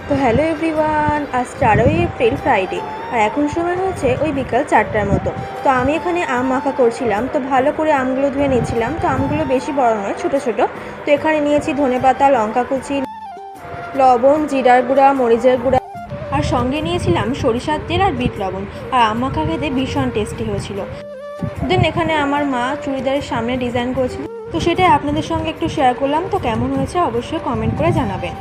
তো hello everyone, আজ 4ই April Friday আর এখন সময় হচ্ছে ওই বিকাল 4টার মতো। তো আমি এখানে আম মাখা করছিলাম। তো ভালো করে আমগুলো ধুয়ে নিচ্ছিলাম। তো আমগুলো বেশি বড় নয়, ছোট ছোট। তো এখানে নিয়েছি ধনেপাতা, লঙ্কা কুচি, লবণ, জিরার গুঁড়া, মরিচের গুঁড়া আর সঙ্গে নিয়েছিলাম সরিষার তেল আর বিট লবণ। আর আম মাখা খেতে ভীষণ টেস্টি হয়েছিল। দেন এখানে আমার মা চুড়িদারের সামনে ডিজাইন করেছিল, তো সেটাই আপনাদের সঙ্গে একটু শেয়ার করলাম। তো কেমন হয়েছে অবশ্যই কমেন্ট করে জানাবেন।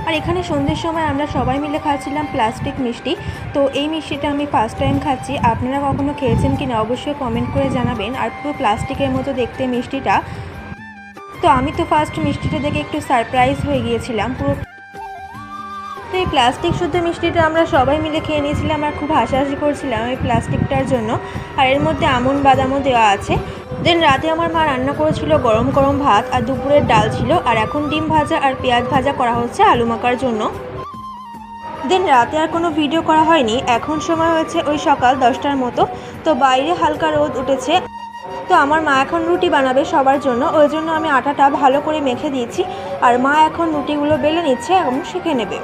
আর এখানে সন্ধ্যের সময় আমরা সবাই মিলে খাচ্ছিলাম প্লাস্টিক মিষ্টি। তো এই মিষ্টিটা আমি ফার্স্ট টাইম খাচ্ছি। আপনারা কখনো খেয়েছেন কি না অবশ্যই কমেন্ট করে জানাবেন। আর পুরো প্লাস্টিকের মতো দেখতে মিষ্টিটা। তো আমি তো ফার্স্ট মিষ্টিটা দেখে একটু সারপ্রাইজ হয়ে গিয়েছিলাম পুরো। তো এই প্লাস্টিক শুদ্ধ মিষ্টিটা আমরা সবাই মিলে খেয়ে নিয়েছিলাম আর খুব হাসাহাসি করছিলাম এই প্লাস্টিকটার জন্য। আর এর মধ্যে আমন্ড বাদামও দেওয়া আছে। দেন রাতে আমার মা রান্না করেছিল গরম গরম ভাত আর দুপুরের ডাল ছিল। আর এখন ডিম ভাজা আর পেঁয়াজ ভাজা করা হচ্ছে আলু মাখার জন্য। দেন রাতে আর কোনো ভিডিও করা হয়নি। এখন সময় হয়েছে ওই সকাল 10টার মতো। তো বাইরে হালকা রোদ উঠেছে। তো আমার মা এখন রুটি বানাবে সবার জন্য, ওই জন্য আমি আটাটা ভালো করে মেখে দিয়েছি। আর মা এখন রুটিগুলো বেলে নিচ্ছে এবং শিখে নেবে।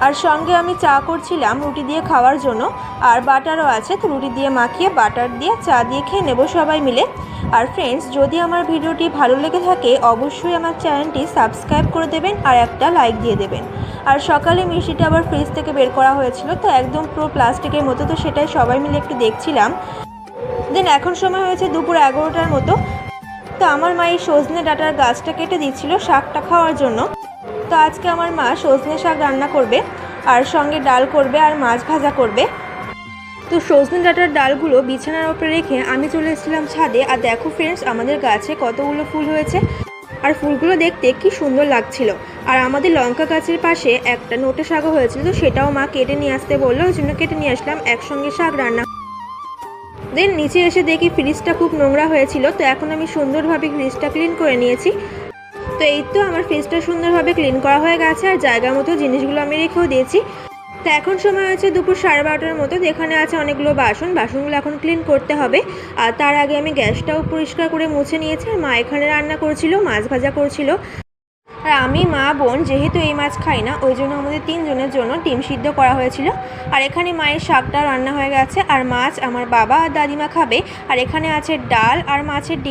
আর সঙ্গে আমি চা করছিলাম রুটি দিয়ে খাওয়ার জন্য। আর বাটারও আছে, তো রুটি দিয়ে মাখিয়ে বাটার দিয়ে চা দিয়ে খেয়ে নেব সবাই মিলে। আর ফ্রেন্ডস, যদি আমার ভিডিওটি ভালো লেগে থাকে অবশ্যই আমার চ্যানেলটি সাবস্ক্রাইব করে দেবেন আর একটা লাইক দিয়ে দেবেন। আর সকালে মিষ্টিটা আবার ফ্রিজ থেকে বের করা হয়েছিল, তো একদম পুরো প্লাস্টিকের মতো। তো সেটাই সবাই মিলে একটু দেখছিলাম। দেন এখন সময় হয়েছে দুপুর 11টার মতো। তো আমার মা এই সজনে ডাঁটার গাছটা কেটে দিচ্ছিল শাকটা খাওয়ার জন্য। তো আজকে আমার মা সজনে শাক রান্না করবে আর সঙ্গে ডাল করবে আর মাছ ভাজা করবে। তো সজনে ডাঁটার ডালগুলো বিছানার ওপরে রেখে আমি চলে এসেছিলাম ছাদে। আর দেখো ফ্রেন্ডস, আমাদের গাছে কতগুলো ফুল হয়েছে আর ফুলগুলো দেখতে কি সুন্দর লাগছিল। আর আমাদের লঙ্কা গাছের পাশে একটা নোটে শাকও হয়েছিল, তো সেটাও মা কেটে নিয়ে আসতে বললো, ওই জন্য কেটে নিয়ে আসলাম, একসঙ্গে শাক রান্না। দেন নিচে এসে দেখি ফ্রিজটা খুব নোংরা হয়েছিল। তো এখন আমি সুন্দরভাবে ফ্রিজটা ক্লিন করে নিয়েছি। তো এই তো আমার ফ্রিজটা সুন্দরভাবে ক্লিন করা হয়ে গেছে আর জায়গা মতো জিনিসগুলো আমি রেখেও দিয়েছি। তো এখন সময় হচ্ছে দুপুর 12:30টার মতো। এখানে আছে অনেকগুলো বাসনগুলো এখন ক্লিন করতে হবে। আর তার আগে আমি গ্যাসটাও পরিষ্কার করে মুছে নিয়েছি। আর মা এখানে রান্না করছিল, মাছ ভাজা করছিল। আর আমি, মা, বোন যেহেতু এই মাছ খাই না, ওই জন্য আমাদের 3 জনের জন্য ডিম সিদ্ধ করা হয়েছিল। আর এখানে মায়ের শাকটা রান্না হয়ে গেছে। আর মাছ আমার বাবা আর দাদিমা খাবে। আর এখানে আছে ডাল আর মাছের ডিম।